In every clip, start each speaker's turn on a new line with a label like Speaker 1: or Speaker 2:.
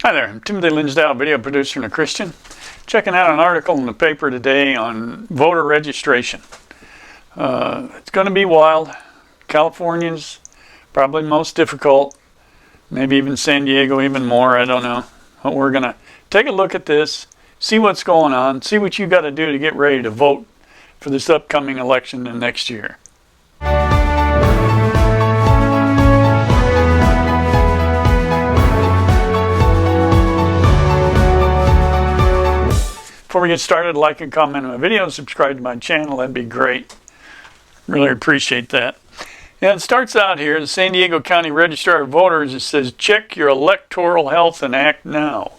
Speaker 1: Hi there, I'm Timothy Linsdale, video producer and a Christian. Checking out an article in the paper today on voter registration. It's going to be wild. California's probably most difficult. Maybe even San Diego even more, I don't know. But we're going to take a look at this, see what's going on, see what you got to do to get ready to vote for this upcoming election in next year. Before we get started, like and comment on my video, subscribe to my channel, that'd be great. Really appreciate that. Yeah, it starts out here, the San Diego County Registrar of Voters, it says, check your electoral health and act now.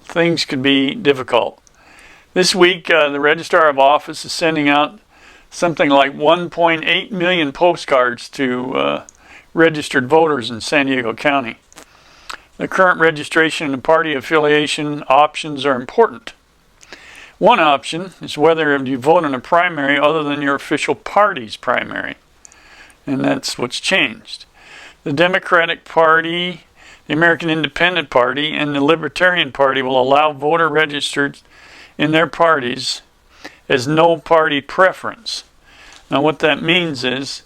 Speaker 1: Things could be difficult. This week, the Registrar of Office is sending out something like 1.8 million postcards to registered voters in San Diego County. The current registration and party affiliation options are important. One option is whether you vote in a primary other than your official party's primary. And that's what's changed. The Democratic Party, the American Independent Party, and the Libertarian Party will allow voter registered in their parties as no party preference. Now what that means is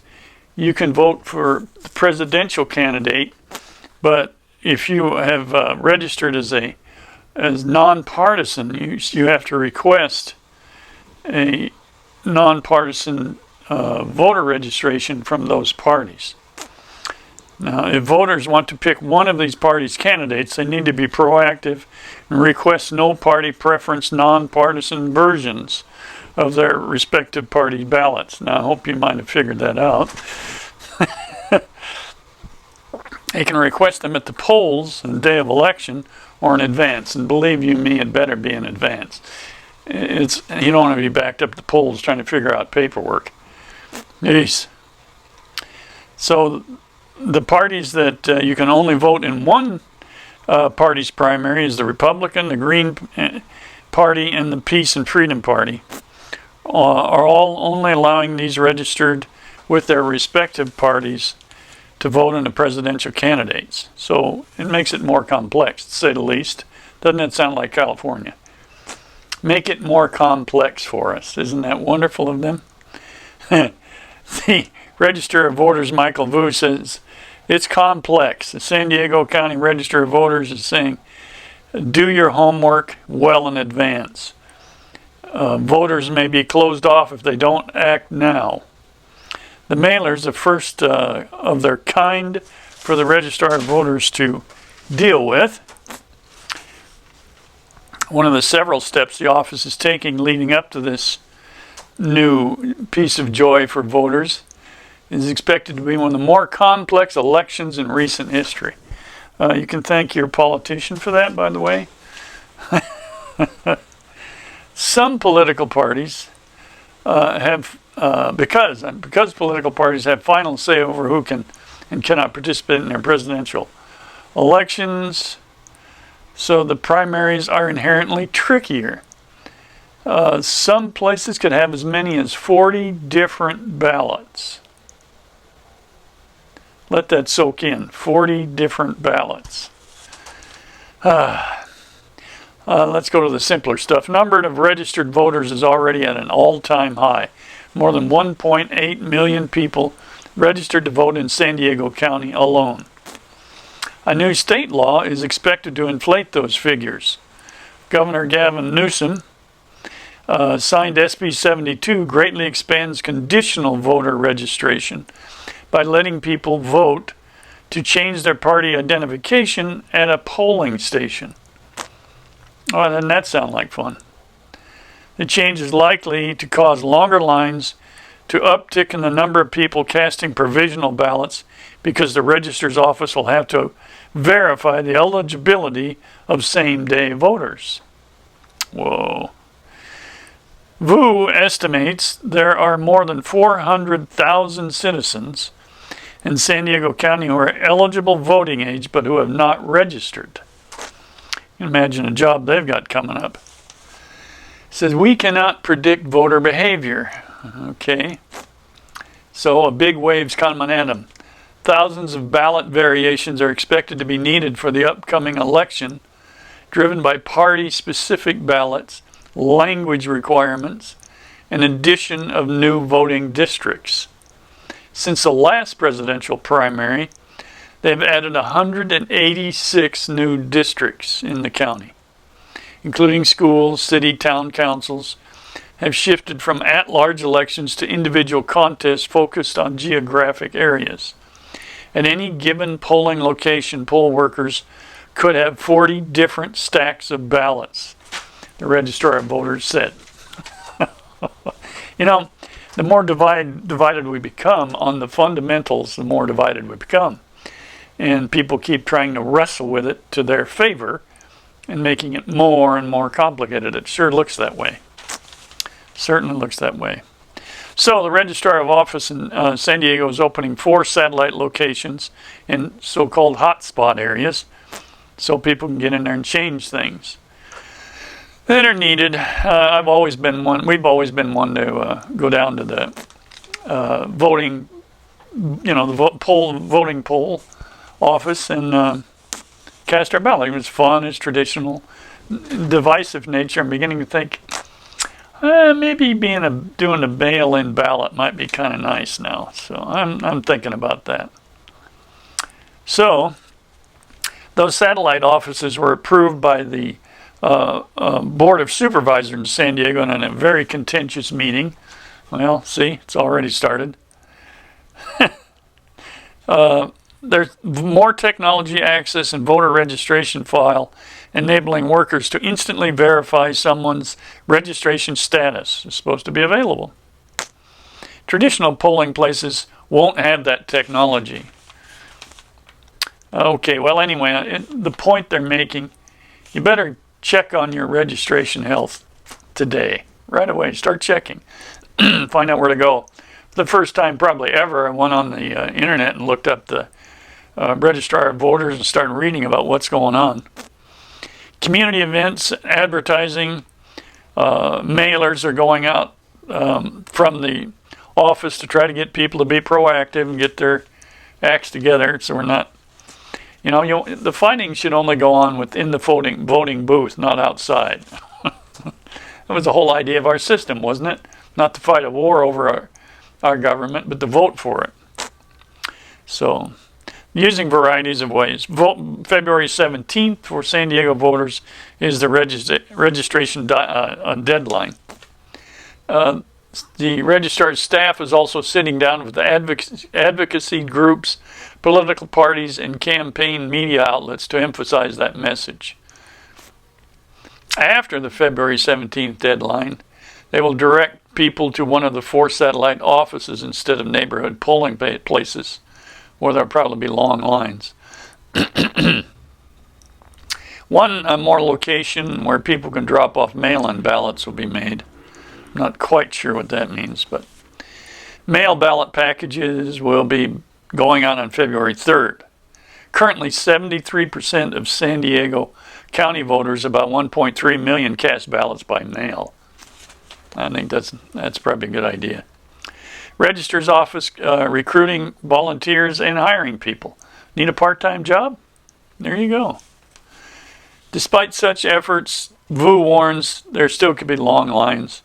Speaker 1: you can vote for the presidential candidate, but if you have registered as nonpartisan, you have to request a nonpartisan voter registration from those parties. Now, if voters want to pick one of these parties' candidates, they need to be proactive and request no party preference nonpartisan versions of their respective party ballots. Now, I hope you might have figured that out. They can request them at the polls on the day of election or in advance, and believe you me, it better be in advance. You don't want to be backed up at the polls trying to figure out paperwork. Jeez. So the parties that you can only vote in one party's primary is the Republican, the Green Party, and the Peace and Freedom Party, are all only allowing these registered with their respective parties to vote in the presidential candidates. So it makes it more complex, to say the least. Doesn't that sound like California? Make it more complex for us. Isn't that wonderful of them? The Registrar of Voters, Michael Vu, says, it's complex. The San Diego County Register of Voters is saying, do your homework well in advance. Voters may be closed off if they don't act now. The mailers, the first of their kind for the Registrar of Voters to deal with. One of the several steps the office is taking leading up to this new piece of joy for voters is expected to be one of the more complex elections in recent history. You can thank your politician for that, by the way. Some political parties have because political parties have final say over who can and cannot participate in their presidential elections, so the primaries are inherently trickier. Some places could have as many as 40 different ballots. Let that soak in. 40 different ballots. Let's go to the simpler stuff. Number of registered voters is already at an all-time high. More than 1.8 million people registered to vote in San Diego County alone. A new state law is expected to inflate those figures. Governor Gavin Newsom signed SB 72, greatly expands conditional voter registration by letting people vote to change their party identification at a polling station. Oh, doesn't that sound like fun? The change is likely to cause longer lines, to uptick in the number of people casting provisional ballots because the registrar's office will have to verify the eligibility of same-day voters. Whoa. Vu estimates there are more than 400,000 citizens in San Diego County who are eligible voting age but who have not registered. You can imagine a job they've got coming up. It says, we cannot predict voter behavior. Okay. So a big wave's coming at them. Thousands of ballot variations are expected to be needed for the upcoming election, driven by party-specific ballots, language requirements, and addition of new voting districts. Since the last presidential primary, they've added 186 new districts in the county, including schools, city, town councils, have shifted from at-large elections to individual contests focused on geographic areas. At any given polling location, poll workers could have 40 different stacks of ballots, the Registrar of Voters said. You know, the more divided we become on the fundamentals, the more divided we become. And people keep trying to wrestle with it to their favor and making it more and more complicated. It sure looks that way. Certainly looks that way. So the Registrar of Office in San Diego is opening 4 satellite locations in so-called hotspot areas so people can get in there and change things that are needed. We've always been one to go down to the voting, the voting poll office and cast our ballot. It was fun, it's traditional, divisive nature. I'm beginning to think maybe doing a mail-in ballot might be kind of nice now. So I'm thinking about that. So those satellite offices were approved by the Board of Supervisors in San Diego in a very contentious meeting. Well, see, it's already started. There's more technology access and voter registration file, enabling workers to instantly verify someone's registration status is supposed to be available. Traditional polling places won't have that technology. Okay, well anyway, the point they're making, you better check on your registration health today, right away. Start checking. Find out where to go. For the first time probably ever, I went on the internet and looked up the Registrar of Voters and started reading about what's going on. Community events, advertising, mailers are going out from the office to try to get people to be proactive and get their acts together so we're not, the fighting should only go on within the voting booth, not outside. That was the whole idea of our system, wasn't it? Not to fight a war over our government, but to vote for it. So, using varieties of ways. February 17th for San Diego voters is the registration deadline. The registrar's staff is also sitting down with the advocacy groups, political parties, and campaign media outlets to emphasize that message. After the February 17th deadline, they will direct people to one of the 4 satellite offices instead of neighborhood polling places, where there'll probably be long lines. One more location where people can drop off mail-in ballots will be made. I'm not quite sure what that means, but mail ballot packages will be going out on February 3rd. Currently, 73% of San Diego County voters, about 1.3 million, cast ballots by mail. I think that's probably a good idea. Registrar's office recruiting volunteers and hiring people. Need a part-time job? There you go. Despite such efforts, VU warns there still could be long lines,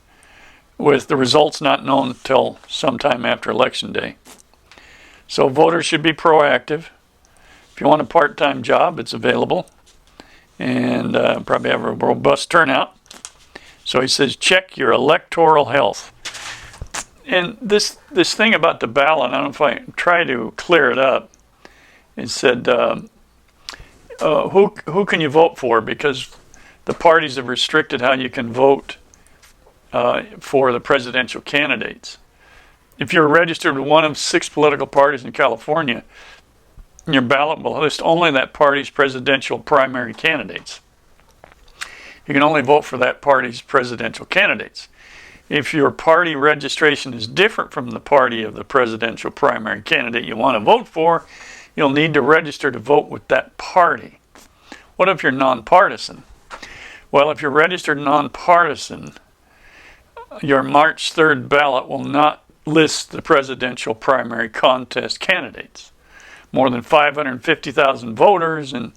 Speaker 1: with the results not known until sometime after Election Day. So voters should be proactive. If you want a part-time job, it's available, and probably have a robust turnout. So he says, check your electoral health. And this thing about the ballot, I don't know if I try to clear it up. It said, who can you vote for? Because the parties have restricted how you can vote for the presidential candidates. If you're registered with one of 6 political parties in California, your ballot will list only that party's presidential primary candidates. You can only vote for that party's presidential candidates. If your party registration is different from the party of the presidential primary candidate you want to vote for, you'll need to register to vote with that party. What if you're nonpartisan? Well, if you're registered nonpartisan, your March 3rd ballot will not list the presidential primary contest candidates. more than 550,000 voters in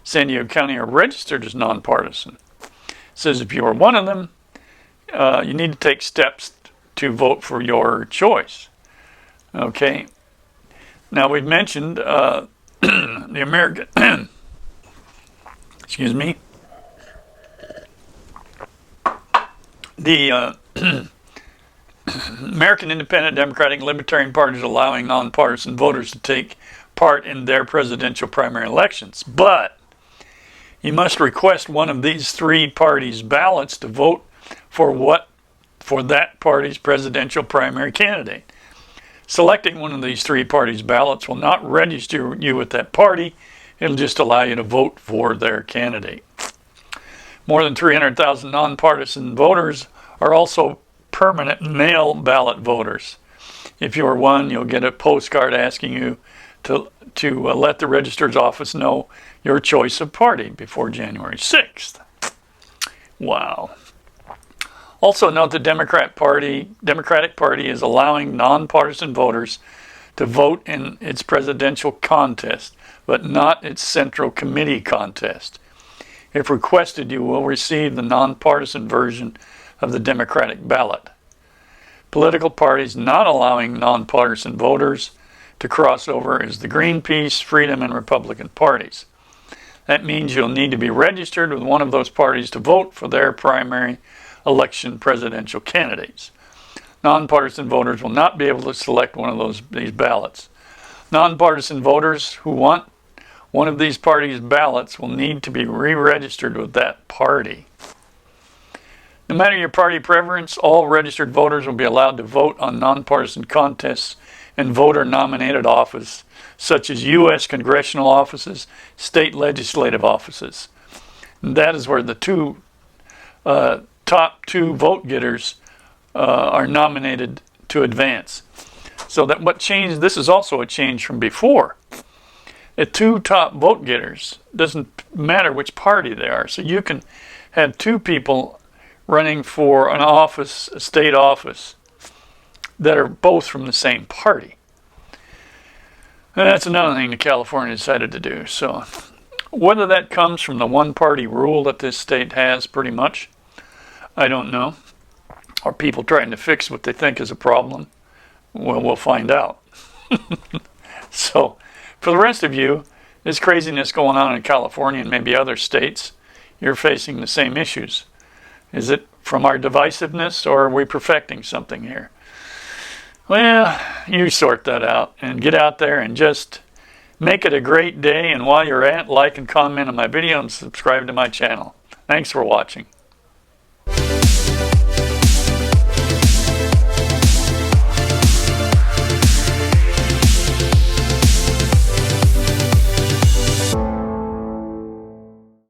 Speaker 1: San Diego County are registered as nonpartisan. It says if you are one of them, you need to take steps to vote for your choice. Okay. Now we've mentioned the American, excuse me, the American Independent, Democratic, and Libertarian parties allowing nonpartisan voters to take part in their presidential primary elections. But you must request one of these three parties' ballots to vote for that party's presidential primary candidate. Selecting one of these three parties' ballots will not register you with that party. It'll just allow you to vote for their candidate. More than 300,000 nonpartisan voters are also permanent mail ballot voters. If you're one, you'll get a postcard asking you to let the registrar's office know your choice of party before January 6th. Wow. Also note the Democratic Party is allowing nonpartisan voters to vote in its presidential contest, but not its central committee contest. If requested, you will receive the nonpartisan version of the Democratic ballot. Political parties not allowing nonpartisan voters to cross over is the Greenpeace, Freedom, and Republican parties. That means you'll need to be registered with one of those parties to vote for their primary election presidential candidates. Nonpartisan voters will not be able to select one of these ballots. Nonpartisan voters who want one of these parties' ballots will need to be re-registered with that party. No matter your party preference, all registered voters will be allowed to vote on nonpartisan contests and voter-nominated office, such as U.S. congressional offices, state legislative offices. And that is where the top two vote getters are nominated to advance. So that what changed, this is also a change from before. The two top vote getters, doesn't matter which party they are. So you can have two people running for an office, a state office, that are both from the same party. And that's another thing that California decided to do. So whether that comes from the one-party rule that this state has pretty much, I don't know. Or people trying to fix what they think is a problem, well, we'll find out. So for the rest of you, this craziness going on in California and maybe other states, you're facing the same issues. Is it from our divisiveness, or are we perfecting something here? Well, you sort that out and get out there and just make it a great day. And while you're at, like and comment on my video and subscribe to my channel. Thanks for watching.